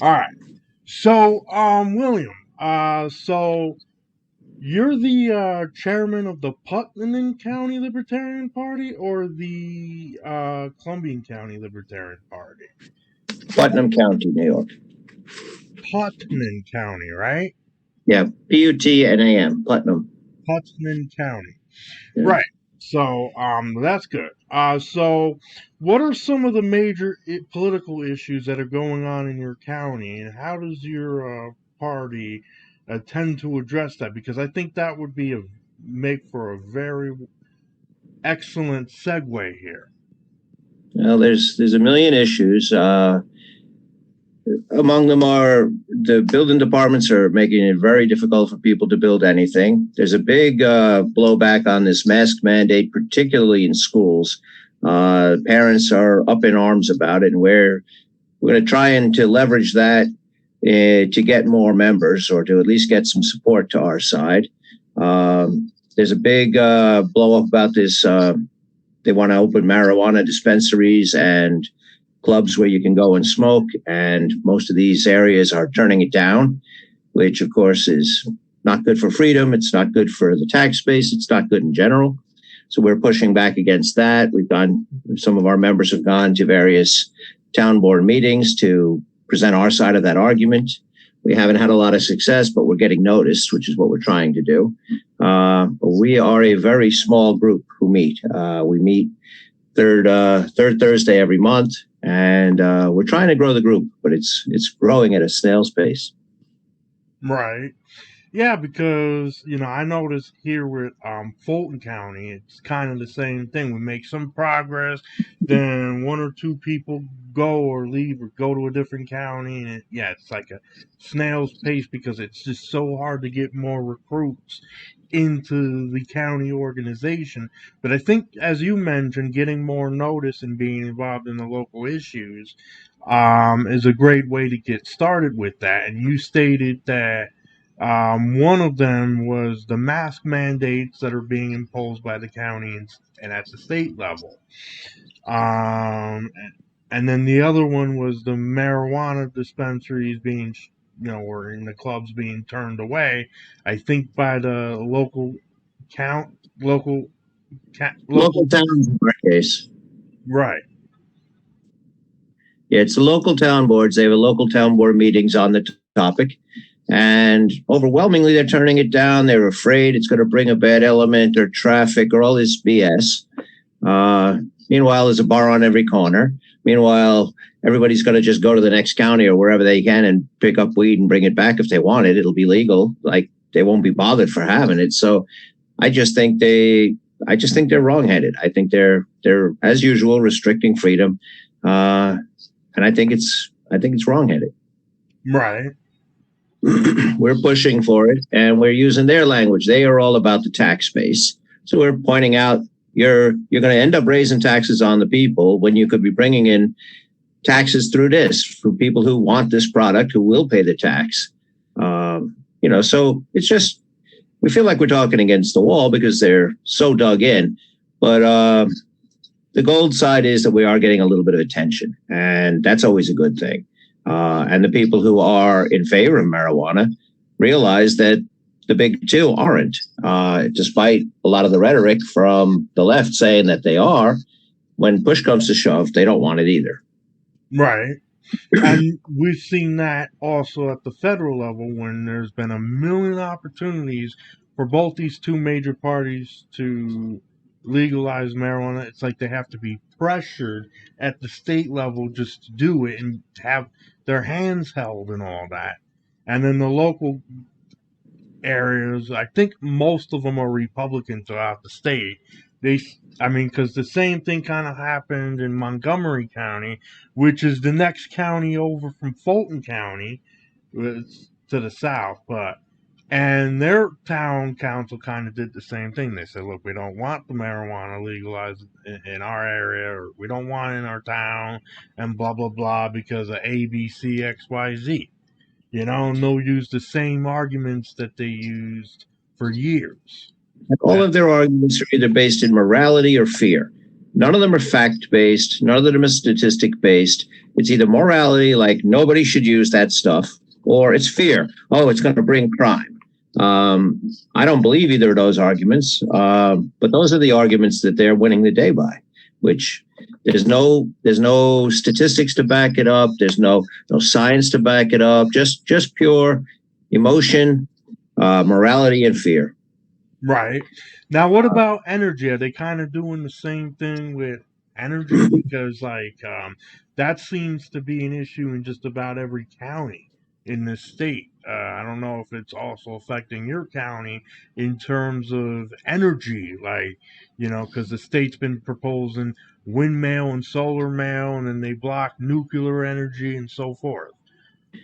All right. So, William, so you're the chairman of the Putnam County Libertarian Party or the Columbian County Libertarian Party? Putnam County, New York. Putnam County, right? Yeah, Putnam, Putnam. Putnam County. Yeah. Right. So, that's good. So what are some of the major political issues that are going on in your county, and how does your party tend to address that? Because I think that would be make for a very excellent segue here. Well, there's a million issues. Among them are the building departments are making it very difficult for people to build anything. There's a big blowback on this mask mandate, particularly in schools. Parents are up in arms about it, and we're going to try and to leverage that to get more members, or to at least get some support to our side. There's a big blow up about this. They want to open marijuana dispensaries and clubs where you can go and smoke, and most of these areas are turning it down, which of course is not good for freedom. It's not good for the tax base. It's not good in general. So we're pushing back against that. Some of our members have gone to various town board meetings to present our side of that argument. We haven't had a lot of success, but we're getting noticed, which is what we're trying to do. We are a very small group who meet. We meet third Thursday every month, and we're trying to grow the group, but it's growing at a snail's pace. Right. Yeah, because I noticed here with Fulton County, it's kind of the same thing. We make some progress, then one or two people go or leave or go to a different county, and it's like a snail's pace because it's just so hard to get more recruits into the county organization. But I think, as you mentioned, getting more notice and being involved in the local issues is a great way to get started with that. And you stated that one of them was the mask mandates that are being imposed by the county and at the state level. Um, and then the other one was the marijuana dispensaries being, or in the clubs being turned away. I think by the count, local, Local towns in our case. right. Yeah, it's the local town boards. They have a local town board meetings on the topic. And overwhelmingly, they're turning it down. They're afraid it's going to bring a bad element or traffic or all this BS. Meanwhile, there's a bar on every corner. Meanwhile, everybody's going to just go to the next county or wherever they can and pick up weed and bring it back if they want it. It'll be legal. Like, they won't be bothered for having it. So I just think they're wrongheaded. I think they're as usual restricting freedom, and I think it's wrongheaded. Right. We're pushing for it, and we're using their language. They are all about the tax base. So we're pointing out you're going to end up raising taxes on the people when you could be bringing in taxes through this for people who want this product, who will pay the tax. So it's just, we feel like we're talking against the wall because they're so dug in. But the gold side is that we are getting a little bit of attention, and that's always a good thing. And the people who are in favor of marijuana realize that the big two aren't, despite a lot of the rhetoric from the left saying that they are. When push comes to shove, they don't want it either. Right. And we've seen that also at the federal level when there's been a million opportunities for both these two major parties to legalize marijuana. It's like they have to be pressured at the state level just to do it and have their hands held and all that. And then the local areas, I think most of them are Republican throughout the state. Because the same thing kind of happened in Montgomery County, which is the next county over from Fulton County, to the south. And their town council kind of did the same thing. They said, look, we don't want the marijuana legalized in our area, or we don't want it in our town, and blah, blah, blah, because of A, B, C, X, Y, Z. And they'll use the same arguments that they used for years. All of their arguments are either based in morality or fear. None of them are fact-based. None of them are statistic-based. It's either morality, like nobody should use that stuff, or it's fear. Oh, it's going to bring crime. I don't believe either of those arguments, but those are the arguments that they're winning the day by, which there's no statistics to back it up. There's no science to back it up. Just pure emotion, morality, and fear. Right. Now, what about energy? Are they kind of doing the same thing with energy? Because, that seems to be an issue in just about every county in this state. I don't know if it's also affecting your county in terms of energy, because the state's been proposing windmill and solar mill, and then they block nuclear energy and so forth.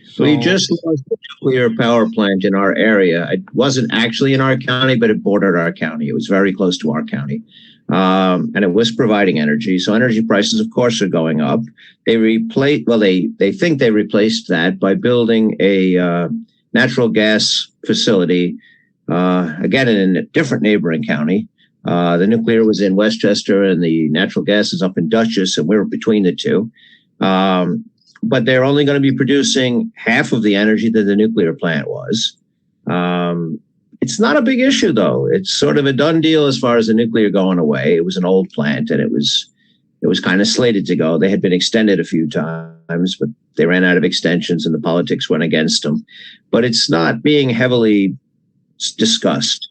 So, We just lost a nuclear power plant in our area. It wasn't actually in our county, but it bordered our county. It was very close to our county. And it was providing energy. So energy prices, of course, are going up. They think they replaced that by building a natural gas facility, again, in a different neighboring county. The nuclear was in Westchester and the natural gas is up in Dutchess, and we're between the two. But they're only going to be producing half of the energy that the nuclear plant was. It's not a big issue, though. It's sort of a done deal as far as the nuclear going away. It was an old plant, and it was kind of slated to go. They had been extended a few times, but they ran out of extensions, and the politics went against them. But it's not being heavily discussed.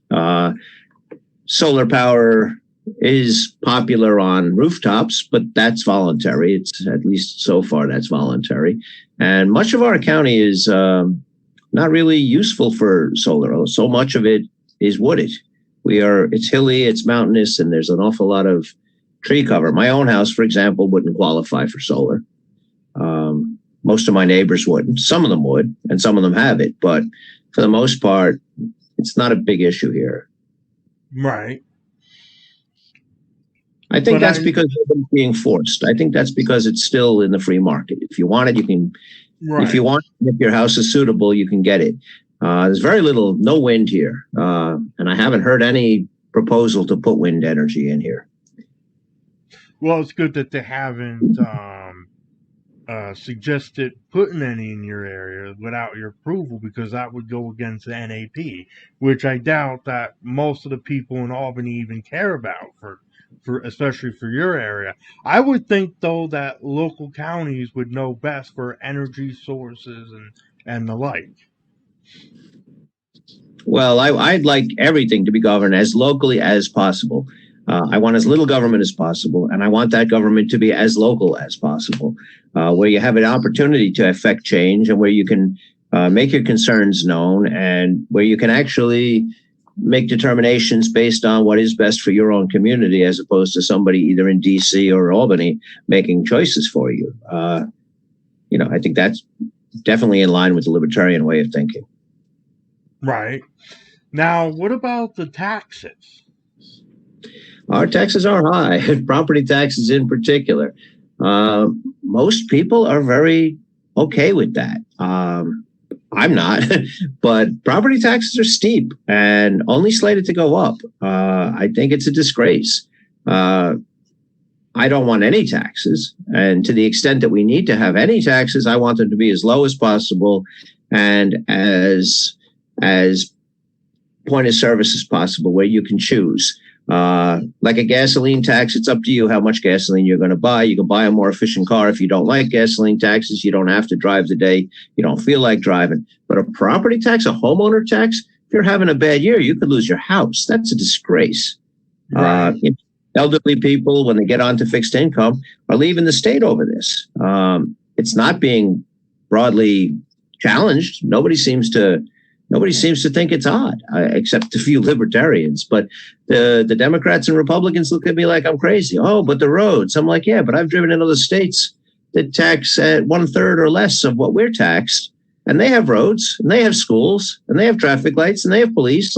Solar power is popular on rooftops, but that's voluntary. It's, at least so far, that's voluntary. And much of our county is not really useful for solar. So much of it is wooded. It's hilly, it's mountainous, and there's an awful lot of tree cover. My own house, for example, wouldn't qualify for solar. Most of my neighbors wouldn't. Some of them would, and some of them have it. But for the most part, it's not a big issue here. Right. I think that's because it's being forced. I think that's because it's still in the free market. If you want it, you can. Right. If you want, if your house is suitable, you can get it. There's no wind here, and I haven't heard any proposal to put wind energy in here. Well, it's good that they haven't suggested putting any in your area without your approval, because that would go against the NAP, which I doubt that most of the people in Albany even care about for especially for your area. I would think, though, that local counties would know best for energy sources and the like. Well, I'd like everything to be governed as locally as possible. I want as little government as possible, and I want that government to be as local as possible, where you have an opportunity to affect change and where you can make your concerns known and where you can actually make determinations based on what is best for your own community, as opposed to somebody either in DC or Albany making choices for you. I think that's definitely in line with the libertarian way of thinking. Right. Now, what about the taxes? Our taxes are high, property taxes in particular. Most people are very okay with that. I'm not, but property taxes are steep and only slated to go up. I think it's a disgrace. I don't want any taxes. And to the extent that we need to have any taxes, I want them to be as low as possible and as point of service as possible, where you can choose. Like a gasoline tax, it's up to you how much gasoline you're going to buy. You can buy a more efficient car. If you don't like gasoline taxes, you don't have to drive the day you don't feel like driving. But a property tax, a homeowner tax, if you're having a bad year, you could lose your house. That's a disgrace. Right. Elderly people, when they get onto fixed income, are leaving the state over this. It's not being broadly challenged. Nobody seems to think it's odd, except a few libertarians. But the Democrats and Republicans look at me like I'm crazy. Oh, but the roads. I'm like, yeah, but I've driven in other states that tax at 1/3 or less of what we're taxed. And they have roads, and they have schools, and they have traffic lights, and they have police.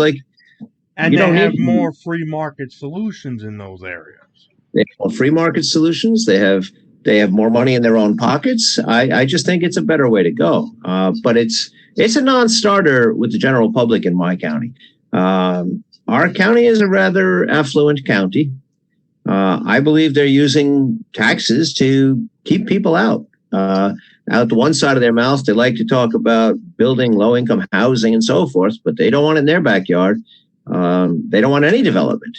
And they have more free market solutions in those areas. They have free market solutions. They have more money in their own pockets. I just think it's a better way to go. But it's a non-starter with the general public in my county. Our county is a rather affluent county. I believe they're using taxes to keep people out. Out the one side of their mouth, they like to talk about building low-income housing and so forth, but they don't want it in their backyard. They don't want any development.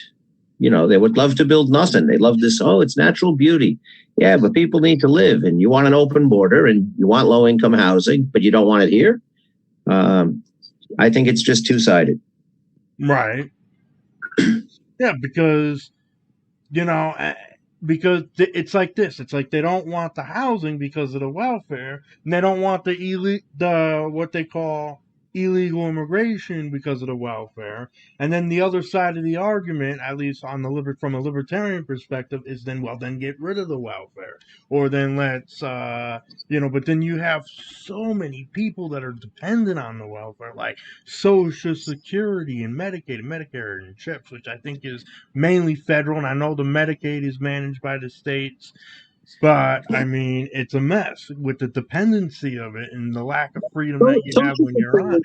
They would love to build nothing. They love this, it's natural beauty. Yeah, but people need to live, and you want an open border, and you want low-income housing, but you don't want it here. I think it's just two-sided. Right. Yeah, because it's like this. It's like they don't want the housing because of the welfare, and they don't want the what they call illegal immigration because of the welfare. And then the other side of the argument, at least from a libertarian perspective, is then get rid of the welfare, or then let's but then you have so many people that are dependent on the welfare, like Social Security and Medicaid and Medicare and CHIPS, which I think is mainly federal, and I know the Medicaid is managed by the states. But, I mean, it's a mess with the dependency of it and the lack of freedom that you have when you're on it.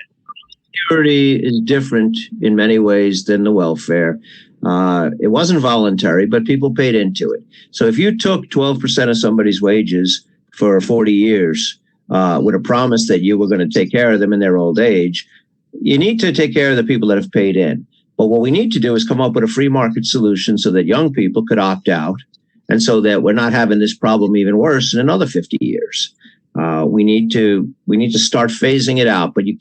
Security is different in many ways than the welfare. It wasn't voluntary, but people paid into it. So if you took 12% of somebody's wages for 40 years with a promise that you were going to take care of them in their old age, you need to take care of the people that have paid in. But what we need to do is come up with a free market solution so that young people could opt out, and so that we're not having this problem even worse in another 50 years. We need to start phasing it out, but you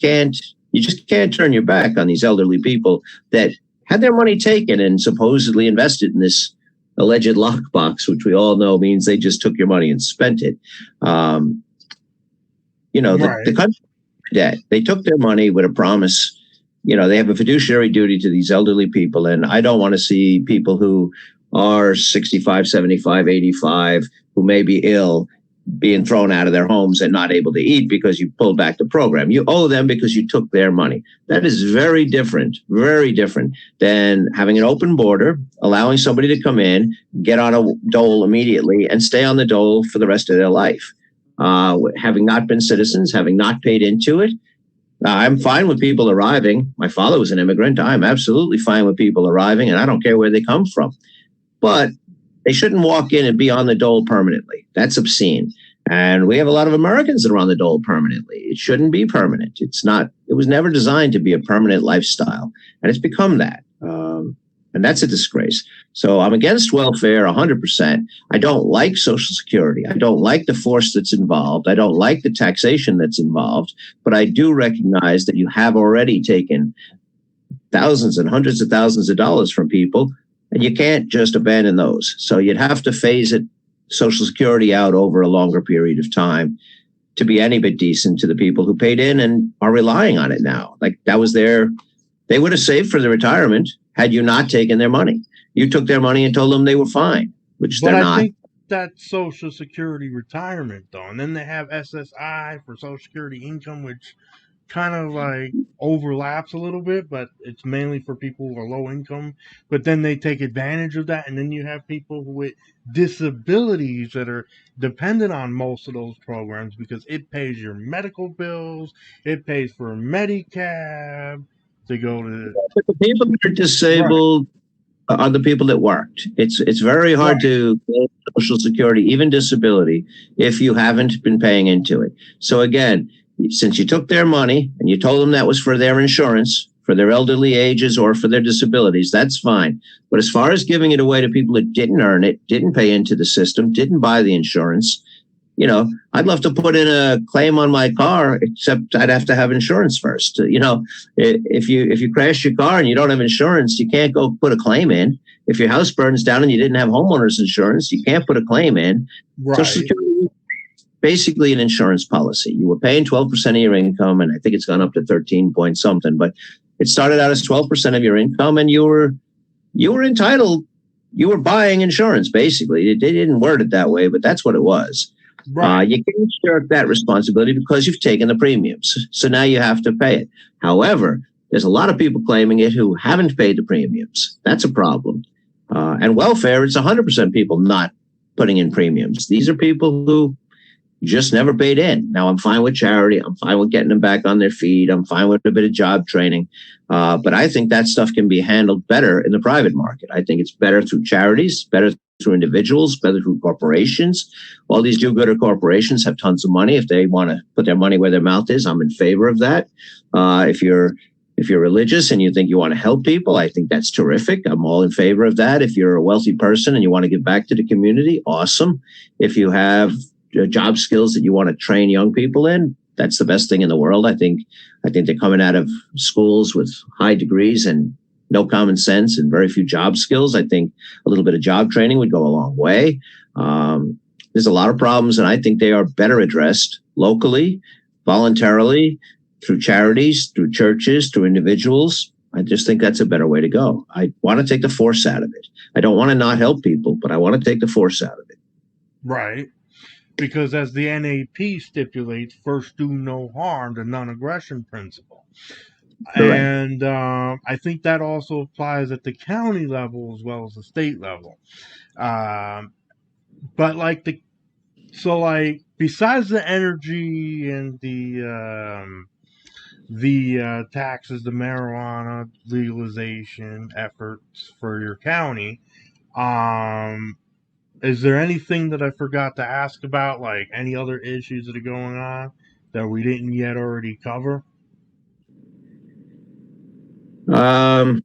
just can't turn your back on these elderly people that had their money taken and supposedly invested in this alleged lockbox, which we all know means they just took your money and spent it. The country debt. They took their money with a promise. They have a fiduciary duty to these elderly people, and I don't want to see people who are 65, 75, 85, who may be ill, being thrown out of their homes and not able to eat because you pulled back the program. You owe them because you took their money. That is very different than having an open border, allowing somebody to come in, get on a dole immediately, and stay on the dole for the rest of their life. Having not been citizens, having not paid into it. I'm fine with people arriving. My father was an immigrant. I'm absolutely fine with people arriving, and I don't care where they come from. But they shouldn't walk in and be on the dole permanently. That's obscene. And we have a lot of Americans that are on the dole permanently. It shouldn't be permanent. It was never designed to be a permanent lifestyle. And it's become that. And that's a disgrace. So I'm against welfare 100%. I don't like Social Security. I don't like the force that's involved. I don't like the taxation that's involved. But I do recognize that you have already taken thousands and hundreds of thousands of dollars from people, and you can't just abandon those. So you'd have to phase Social Security out over a longer period of time to be any bit decent to the people who paid in and are relying on it now. Like they would have saved for their retirement had you not taken their money. You took their money and told them they were fine, which they're not. I think that's Social Security retirement, though. And then they have SSI for Social Security income, which kind of like overlaps a little bit, but it's mainly for people who are low income. But then they take advantage of that, and then you have people with disabilities that are dependent on most of those programs because it pays your medical bills, it pays for Medicare to go to. But the people that are disabled are the people that worked. It's very hard to get Social Security, even disability, if you haven't been paying into it. So again, since you took their money and you told them that was for their insurance, for their elderly ages or for their disabilities, that's fine. But as far as giving it away to people that didn't earn it, didn't pay into the system, didn't buy the insurance, I'd love to put in a claim on my car, except I'd have to have insurance first. If you crash your car and you don't have insurance, you can't go put a claim in. If your house burns down and you didn't have homeowners insurance, you can't put a claim in. Right. Social Security, basically an insurance policy. You were paying 12% of your income, and I think it's gone up to 13 point something, but it started out as 12% of your income, and you were entitled, you were buying insurance, basically. They didn't word it that way, but that's what it was. Right. You can't shirk that responsibility because you've taken the premiums. So now you have to pay it. However, there's a lot of people claiming it who haven't paid the premiums. That's a problem. And welfare, it's 100% people not putting in premiums. These are people who just never paid in. Now, I'm fine with charity. I'm fine with getting them back on their feet. I'm fine with a bit of job training. But I think that stuff can be handled better in the private market. I think it's better through charities, better through individuals, better through corporations. All these do-gooder corporations have tons of money. If they want to put their money where their mouth is, I'm in favor of that. If you're religious and you think you want to help people, I think that's terrific. I'm all in favor of that. If you're a wealthy person and you want to give back to the community, awesome. If you have job skills that you want to train young people in, that's the best thing in the world. I think they're coming out of schools with high degrees and no common sense and very few job skills. I think a little bit of job training would go a long way. There's a lot of problems, and I think they are better addressed locally, voluntarily, through charities, through churches, through individuals. I just think that's a better way to go. I want to take the force out of it. I don't want to not help people, but I want to take the force out of it. Right. Because as the NAP stipulates, first do no harm, the non-aggression principle. Correct. And I think that also applies at the county level as well as the state level. But besides the energy and the taxes, the marijuana legalization efforts for your county, is there anything that I forgot to ask about, like any other issues that are going on that we didn't yet already cover? Well,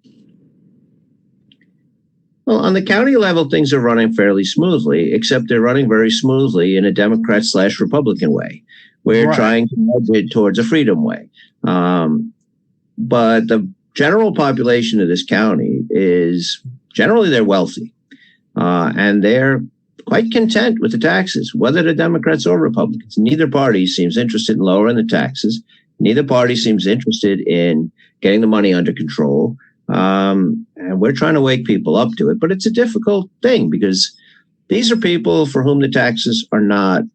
on the county level, things are running fairly smoothly, except they're running very smoothly in a Democrat/Republican way. We're trying to nudge it towards a freedom way. But the general population of this county is generally they're wealthy. And they're quite content with the taxes, whether they're Democrats or Republicans. Neither party seems interested in lowering the taxes. Neither party seems interested in getting the money under control. And we're trying to wake people up to it. But it's a difficult thing because these are people for whom the taxes are not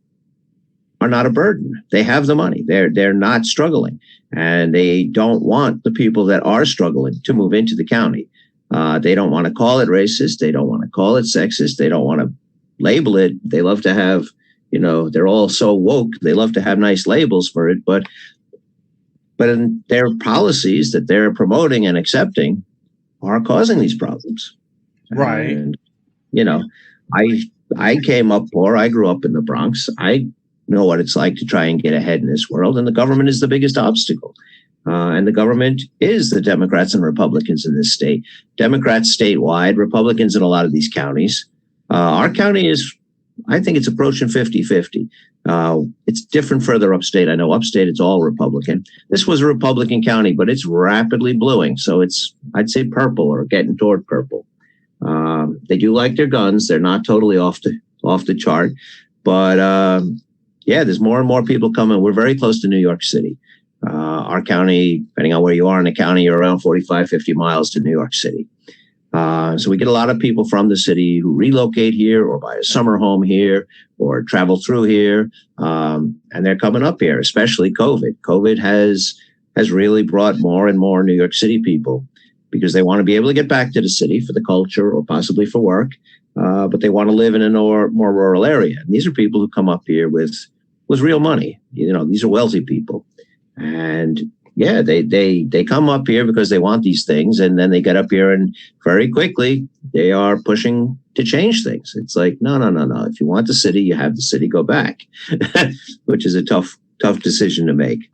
a burden. They have the money. They're not struggling. And they don't want the people that are struggling to move into the county. They don't want to call it racist. They don't want to call it sexist. They don't want to label it. They love to have, they're all so woke. They love to have nice labels for it. But in their policies that they're promoting and accepting are causing these problems. Right. And, I came up poor. I grew up in the Bronx. I know what it's like to try and get ahead in this world. And the government is the biggest obstacle. And the government is the Democrats and Republicans in this state. Democrats statewide, Republicans in a lot of these counties. Our county is, I think it's approaching 50-50. It's different further upstate. I know upstate, it's all Republican. This was a Republican county, but it's rapidly bluing. So it's, I'd say purple or getting toward purple. They do like their guns. They're not totally off the chart. But there's more and more people coming. We're very close to New York City. Our county, depending on where you are in the county, you're around 45, 50 miles to New York City. So we get a lot of people from the city who relocate here or buy a summer home here or travel through here. And they're coming up here, especially COVID. COVID has really brought more and more New York City people because they want to be able to get back to the city for the culture or possibly for work. But they want to live in a more rural area. And these are people who come up here with real money. These are wealthy people. And they come up here because they want these things. And then they get up here and very quickly they are pushing to change things. It's like, no. If you want the city, you have the city, go back, which is a tough decision to make.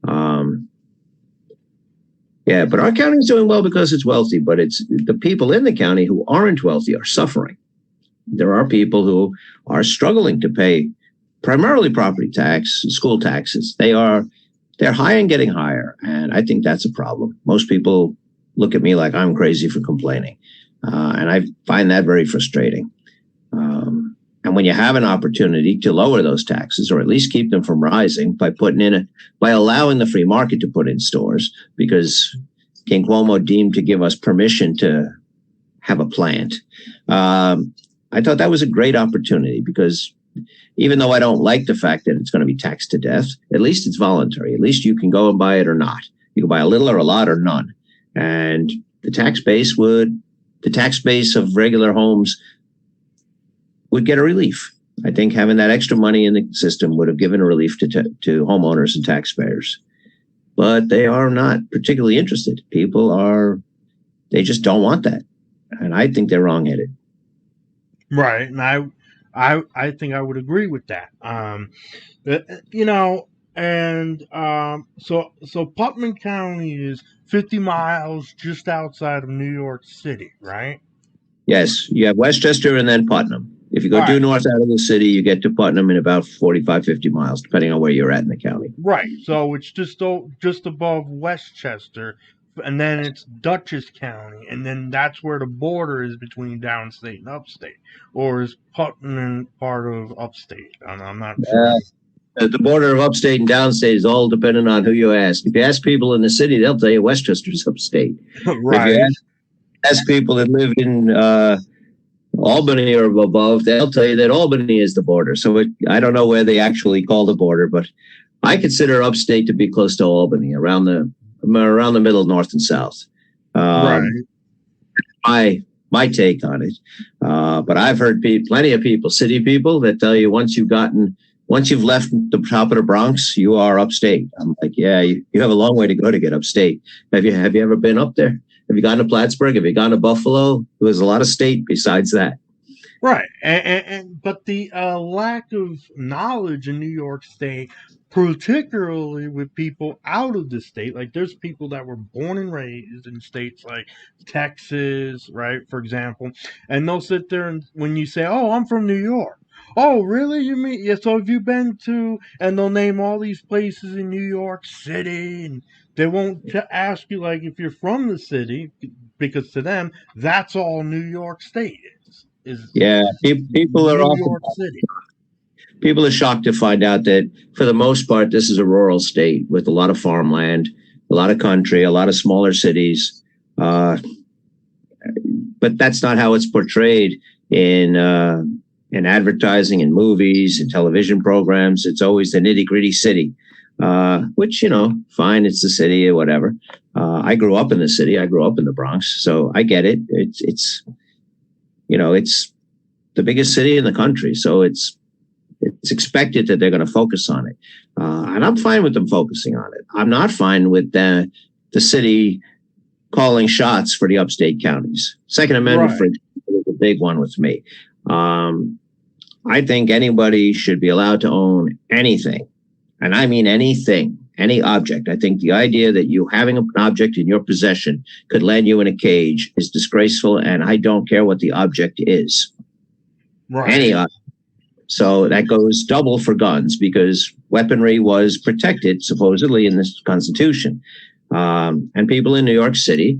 But our county is doing well because it's wealthy, but it's the people in the county who aren't wealthy are suffering. There are people who are struggling to pay primarily property tax, school taxes. They're high and getting higher. And I think that's a problem. Most people look at me like I'm crazy for complaining. And I find that very frustrating. And when you have an opportunity to lower those taxes or at least keep them from rising by allowing the free market to put in stores, because King Cuomo deemed to give us permission to have a plant. I thought that was a great opportunity because even though I don't like the fact that it's going to be taxed to death, at least it's voluntary. At least you can go and buy it or not. You can buy a little or a lot or none. And the tax base of regular homes would get a relief. I think having that extra money in the system would have given relief to homeowners and taxpayers. But they are not particularly interested. They just don't want that. And I think they're wrong-headed. Right. And I think I would agree with that. So Putnam County is 50 miles just outside of New York City, right? Yes, you have Westchester and then Putnam. If you go due north out of the city, you get to Putnam in about 45, 50 miles, depending on where you're at in the county. Right. So it's just above Westchester, and then it's Dutchess County, and then that's where the border is between downstate and upstate. Or is Putnam part of upstate? I'm not sure. The border of upstate and downstate is all dependent on who you ask. If you ask people in the city, they'll tell you Westchester's upstate. Right. If you ask people that live in Albany or above, they'll tell you that Albany is the border. So I don't know where they actually call the border, but I consider upstate to be close to Albany, around the middle, north and south. Right. My take on it. But I've heard plenty of people, city people, that tell you once you've left the top of the Bronx, you are upstate. I'm like, yeah, you have a long way to go to get upstate. Have you ever been up there? Have you gone to Plattsburgh? Have you gone to Buffalo? There's a lot of state besides that. Right. But the lack of knowledge in New York State, particularly with people out of the state, like there's people that were born and raised in states like Texas, right, for example, and they'll sit there and when you say, oh, I'm from New York. Oh, really? You mean, yeah, so have you been to, and they'll name all these places in New York City, and they won't ask you, like, if you're from the city, because to them, that's all New York State is. People are New York City. People are shocked to find out that, for the most part, this is a rural state with a lot of farmland, a lot of country, a lot of smaller cities. But that's not how it's portrayed in advertising and movies and television programs. It's always the nitty-gritty city, which, fine, it's the city or whatever. I grew up in the city. I grew up in the Bronx, so I get it. It's the biggest city in the country, so it's expected that they're going to focus on it. And I'm fine with them focusing on it. I'm not fine with the city calling shots for the upstate counties. Second Amendment, for example, is a big one with me. I think anybody should be allowed to own anything. And I mean anything, any object. I think the idea that you having an object in your possession could land you in a cage is disgraceful, and I don't care what the object is. Right. Any object. So that goes double for guns, because weaponry was protected, supposedly, in this Constitution. And people in New York City,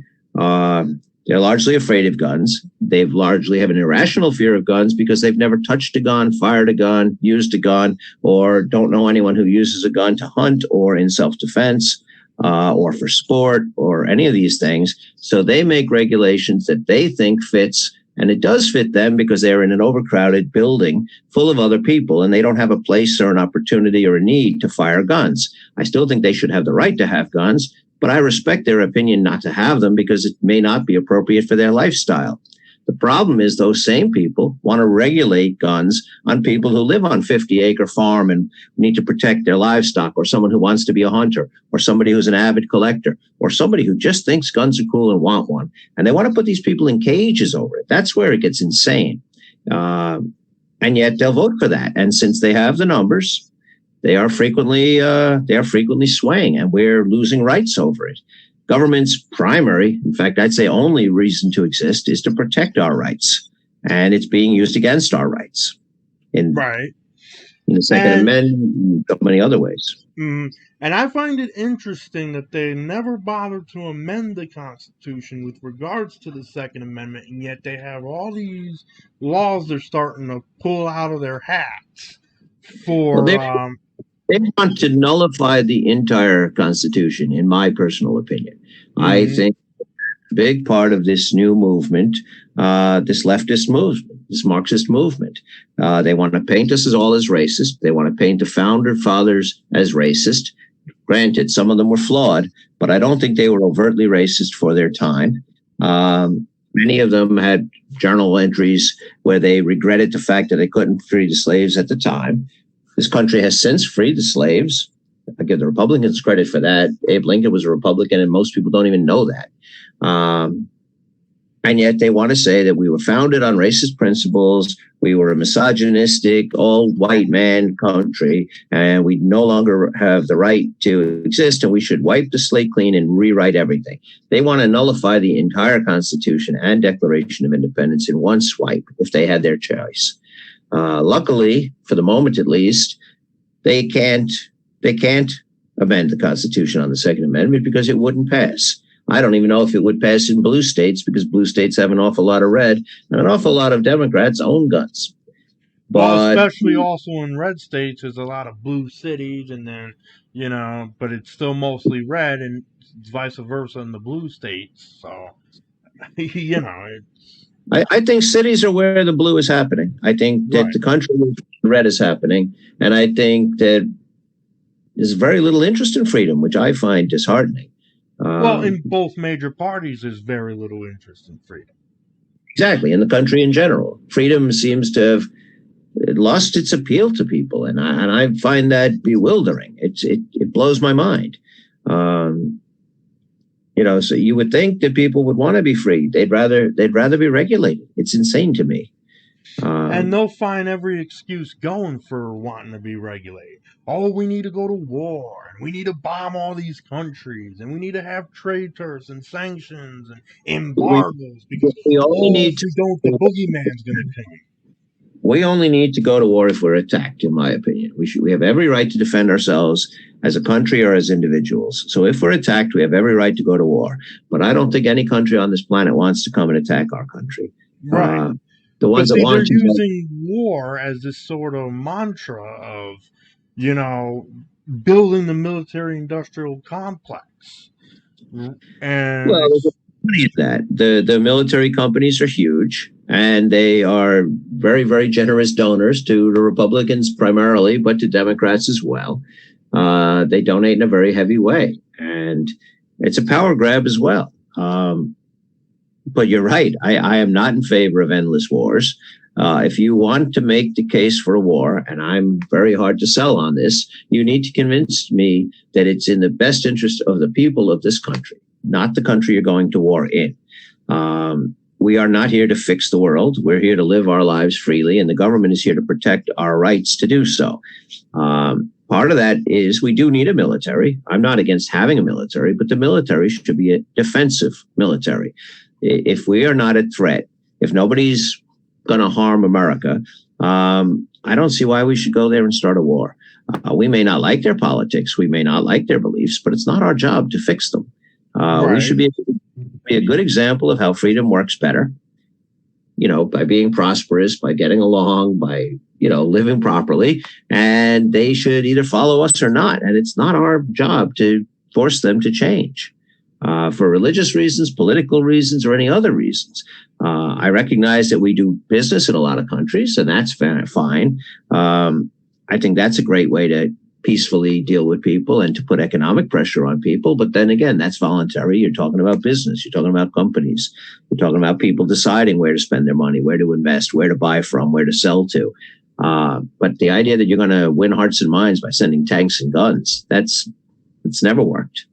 they're largely afraid of guns. They largely have an irrational fear of guns because they've never touched a gun, fired a gun, used a gun, or don't know anyone who uses a gun to hunt or in self-defense or for sport or any of these things. So they make regulations that they think fits, and it does fit them because they're in an overcrowded building full of other people, and they don't have a place or an opportunity or a need to fire guns. I still think they should have the right to have guns, but I respect their opinion not to have them because it may not be appropriate for their lifestyle. The problem is those same people want to regulate guns on people who live on 50-acre farm and need to protect their livestock, or someone who wants to be a hunter, or somebody who's an avid collector, or somebody who just thinks guns are cool and want one. And they want to put these people in cages over it. That's where it gets insane. And yet they'll vote for that. And since they have the numbers, they are frequently swaying, and we're losing rights over it. Government's primary, in fact, I'd say only reason to exist is to protect our rights, and it's being used against our rights in the Second Amendment and so many other ways. And I find it interesting that they never bothered to amend the Constitution with regards to the Second Amendment, and yet they have all these laws they're starting to pull out of their hats for. Well, they want to nullify the entire Constitution, in my personal opinion. Mm-hmm. I think a big part of this new movement, this leftist movement, this Marxist movement, they want to paint us all as racist. They want to paint the founder fathers as racist. Granted, some of them were flawed, but I don't think they were overtly racist for their time. Many of them had journal entries where they regretted the fact that they couldn't free the slaves at the time. This country has since freed the slaves. I give the Republicans credit for that. Abe Lincoln was a Republican, and most people don't even know that. And yet they want to say that we were founded on racist principles. We were a misogynistic, old white man country, and we no longer have the right to exist, and we should wipe the slate clean and rewrite everything. They want to nullify the entire Constitution and Declaration of Independence in one swipe if they had their choice. Luckily, for the moment at least, they can't amend the Constitution on the Second Amendment because it wouldn't pass. I don't even know if it would pass in blue states because blue states have an awful lot of red and an awful lot of Democrats own guns. Well, especially also in red states, there's a lot of blue cities, and then, but it's still mostly red, and vice versa in the blue states. So, I think cities are where the blue is happening. I think that the country where the red is happening, and I think that there's very little interest in freedom, which I find disheartening. Well, in both major parties, there's very little interest in freedom. Exactly, in the country in general. Freedom seems to have lost its appeal to people, and I find that bewildering. It blows my mind. So you would think that people would want to be free. They'd rather be regulated. It's insane to me. And they'll find every excuse going for wanting to be regulated. Oh, we need to go to war, and we need to bomb all these countries, and we need to have trade tariffs and sanctions and embargoes because we only need if we don't, the boogeyman's going to come. We only need to go to war if we're attacked, in my opinion. We have every right to defend ourselves as a country or as individuals. So if we're attacked, we have every right to go to war. But I don't think any country on this planet wants to come and attack our country. Right. The ones but that want they're using war as this sort of mantra of, building the military-industrial complex. And the military companies are huge, and they are very, very generous donors to the Republicans primarily, but to Democrats as well. They donate in a very heavy way, and it's a power grab as well. But you're right. I am not in favor of endless wars. If you want to make the case for a war, and I'm very hard to sell on this, you need to convince me that it's in the best interest of the people of this country, not the country you're going to war in. We are not here to fix the world. We're here to live our lives freely, and the government is here to protect our rights to do so. Part of that is we do need a military. I'm not against having a military, but the military should be a defensive military. If we are not a threat, if nobody's going to harm America, I don't see why we should go there and start a war. We may not like their politics, we may not like their beliefs, but it's not our job to fix them. We should be a good example of how freedom works better, by being prosperous, by getting along, by, living properly, and they should either follow us or not. And it's not our job to force them to change. For religious reasons, political reasons, or any other reasons. I recognize that we do business in a lot of countries, and that's fine. I think that's a great way to peacefully deal with people and to put economic pressure on people. But then again, that's voluntary. You're talking about business. You're talking about companies. You're talking about people deciding where to spend their money, where to invest, where to buy from, where to sell to. But the idea that you're going to win hearts and minds by sending tanks and guns, it's never worked.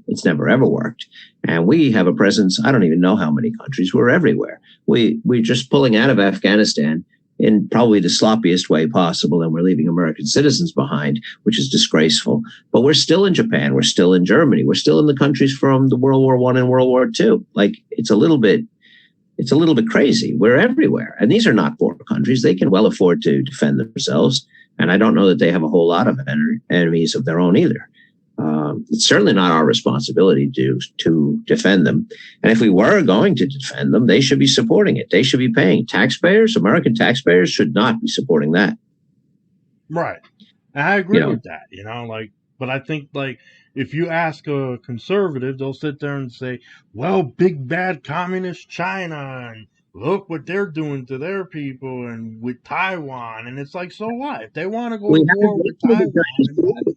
It's never, ever worked. And we have a presence. I don't even know how many countries. We're everywhere. We're just pulling out of Afghanistan in probably the sloppiest way possible. And we're leaving American citizens behind, which is disgraceful. But we're still in Japan. We're still in Germany. We're still in the countries from the World War I and World War II. Like, it's a little bit crazy. We're everywhere. And these are not poor countries. They can well afford to defend themselves. And I don't know that they have a whole lot of enemies of their own either. It's certainly not our responsibility to defend them. And if we were going to defend them, they should be supporting it. They should be paying. Taxpayers, American taxpayers, should not be supporting that. Right. And I agree with that, but I think, if you ask a conservative, they'll sit there and say, well, big bad communist China, and look what they're doing to their people, and with Taiwan. And it's like, so what? If they want to go to war with Taiwan,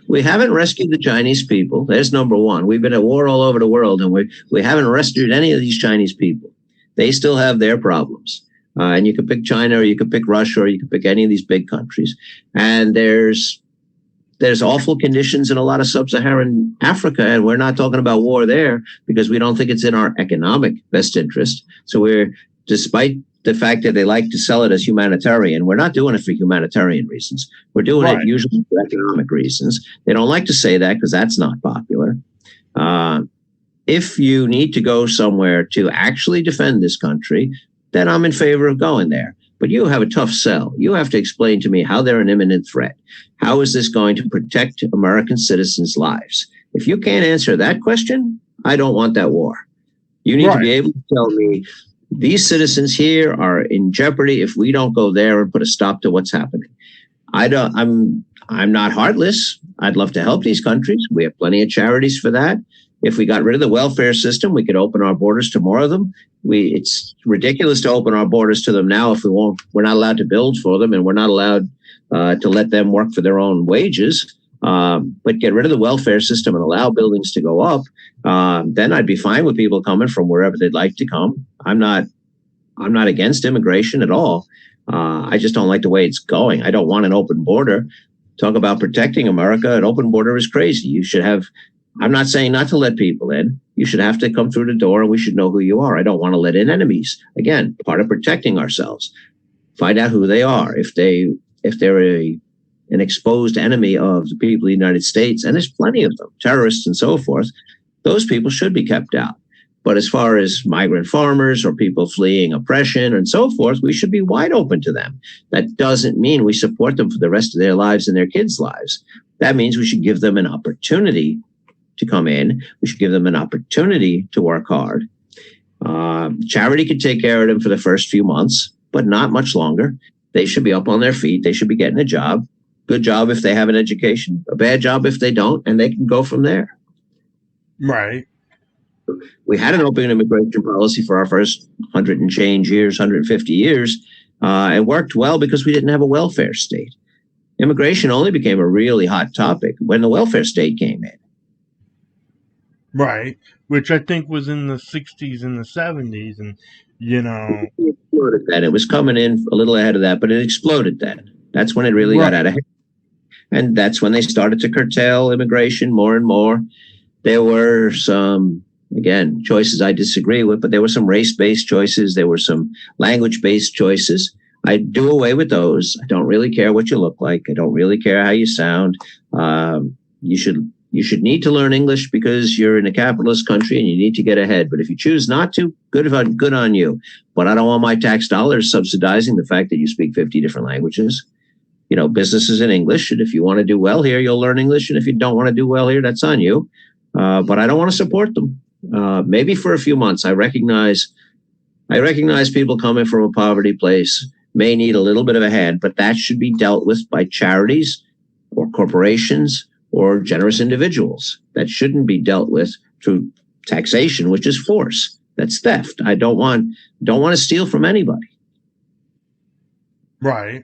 we haven't rescued the Chinese people. There's number one. We've been at war all over the world, and we haven't rescued any of these Chinese people. They still have their problems. And you could pick China, or you could pick Russia, or you could pick any of these big countries. And there's awful conditions in a lot of sub-Saharan Africa, and we're not talking about war there because we don't think it's in our economic best interest. So despite the fact that they like to sell it as humanitarian, we're not doing it for humanitarian reasons. We're doing it usually for economic reasons. They don't like to say that because that's not popular. If you need to go somewhere to actually defend this country, then I'm in favor of going there. But you have a tough sell. You have to explain to me how they're an imminent threat. How is this going to protect American citizens' lives? If you can't answer that question, I don't want that war. You need to be able to tell me these citizens here are in jeopardy if we don't go there and put a stop to what's happening. I'm not heartless. I'd love to help these countries. We have plenty of charities for that. If we got rid of the welfare system, we could open our borders to more of them. It's ridiculous to open our borders to them now if we're not allowed to build for them, and we're not allowed to let them work for their own wages. But get rid of the welfare system and allow buildings to go up. Then I'd be fine with people coming from wherever they'd like to come. I'm not against immigration at all. I just don't like the way it's going. I don't want an open border. Talk about protecting America. An open border is crazy. You should have. I'm not saying not to let people in. You should have to come through the door, and we should know who you are. I don't want to let in enemies. Again, part of protecting ourselves. Find out who they are. If they're an exposed enemy of the people of the United States, and there's plenty of them, terrorists and so forth, those people should be kept out. But as far as migrant farmers or people fleeing oppression and so forth, we should be wide open to them. That doesn't mean we support them for the rest of their lives and their kids' lives. That means we should give them an opportunity to come in. We should give them an opportunity to work hard. Charity could take care of them for the first few months, but not much longer. They should be up on their feet. They should be getting a job. Good job if they have an education, a bad job if they don't, and they can go from there. Right. We had an open immigration policy for our first 100 and change years, 150 years. It worked well because we didn't have a welfare state. Immigration only became a really hot topic when the welfare state came in. Right, which I think was in the 60s and the 70s, and, It exploded then. It was coming in a little ahead of that, but it exploded then. That's when it really got out of hand. And that's when they started to curtail immigration more and more. There were some, again, choices I disagree with, but there were some race-based choices. There were some language-based choices. I do away with those. I don't really care what you look like. I don't really care how you sound. You should need to learn English because you're in a capitalist country and you need to get ahead. But if you choose not to, good on you. But I don't want my tax dollars subsidizing the fact that you speak 50 different languages. Business is in English. And if you want to do well here, you'll learn English. And if you don't want to do well here, that's on you. But I don't want to support them. Maybe for a few months. I recognize people coming from a poverty place may need a little bit of a hand, but that should be dealt with by charities or corporations or generous individuals. That shouldn't be dealt with through taxation, which is force. That's theft. I don't want to steal from anybody. Right.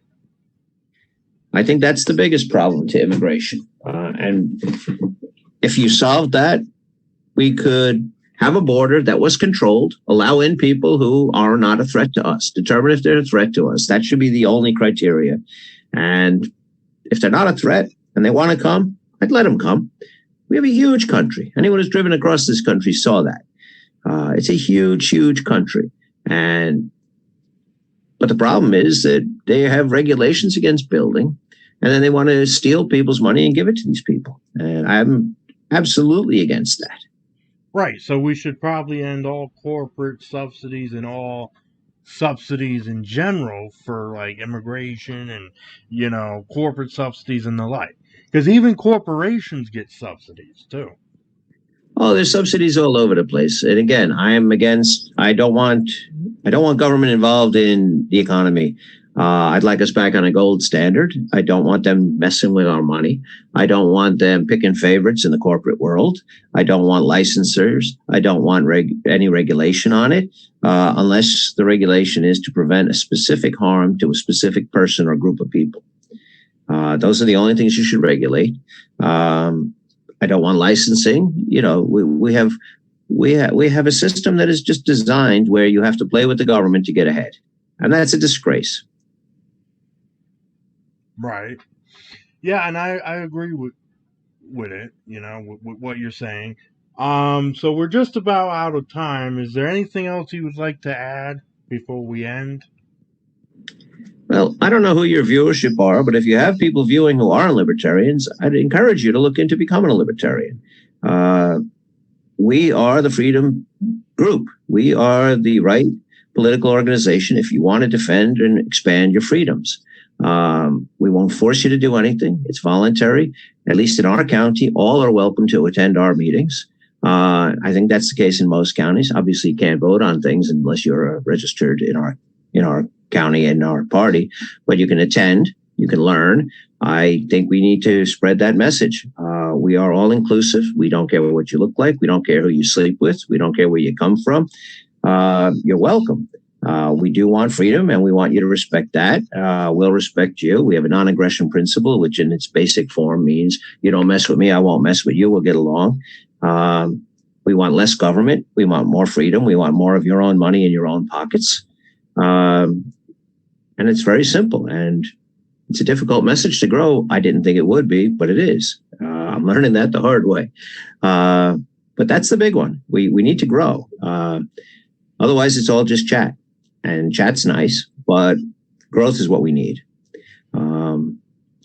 I think that's the biggest problem to immigration. And if you solved that, we could have a border that was controlled, allow in people who are not a threat to us, determine if they're a threat to us. That should be the only criteria. And if they're not a threat and they want to come, I'd let them come. We have a huge country. Anyone who's driven across this country saw that. It's a huge, huge country. But the problem is that they have regulations against building, and then they want to steal people's money and give it to these people. And I'm absolutely against that. Right. So we should probably end all corporate subsidies and all subsidies in general for like immigration and, corporate subsidies and the like. Because even corporations get subsidies too. Oh, there's subsidies all over the place. And again, I don't want government involved in the economy. I'd like us back on a gold standard. I don't want them messing with our money. I don't want them picking favorites in the corporate world. I don't want licensors. I don't want any regulation on it, unless the regulation is to prevent a specific harm to a specific person or group of people. Those are the only things you should regulate. I don't want licensing. We have we have a system that is just designed where you have to play with the government to get ahead, and that's a disgrace. Right. Yeah, and I agree with it. With what you're saying. So we're just about out of time. Is there anything else you would like to add before we end? Well, I don't know who your viewership are, but if you have people viewing who aren't libertarians, I'd encourage you to look into becoming a libertarian. We are the freedom group. We are the right political organization if you want to defend and expand your freedoms. We won't force you to do anything. It's voluntary. At least in our county, all are welcome to attend our meetings. I think that's the case in most counties. Obviously, you can't vote on things unless you're registered in our county and our party, but you can attend, you can learn. I think we need to spread that message. We are all inclusive. We don't care what you look like. We don't care who you sleep with. We don't care where you come from. You're welcome. We do want freedom, and we want you to respect that. We'll respect you. We have a non-aggression principle, which in its basic form means you don't mess with me, I won't mess with you. We'll get along. We want less government. We want more freedom. We want more of your own money in your own pockets. And it's very simple, and it's a difficult message to grow. I didn't think it would be, but it is. I'm learning that the hard way. But that's the big one. We need to grow. Otherwise, it's all just chat. And chat's nice, but growth is what we need.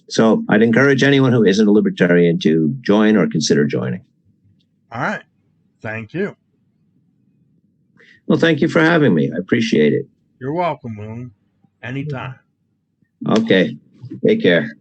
So I'd encourage anyone who isn't a libertarian to join or consider joining. All right. Thank you. Well, thank you for having me. I appreciate it. You're welcome, Moon. Anytime. Okay. Take care.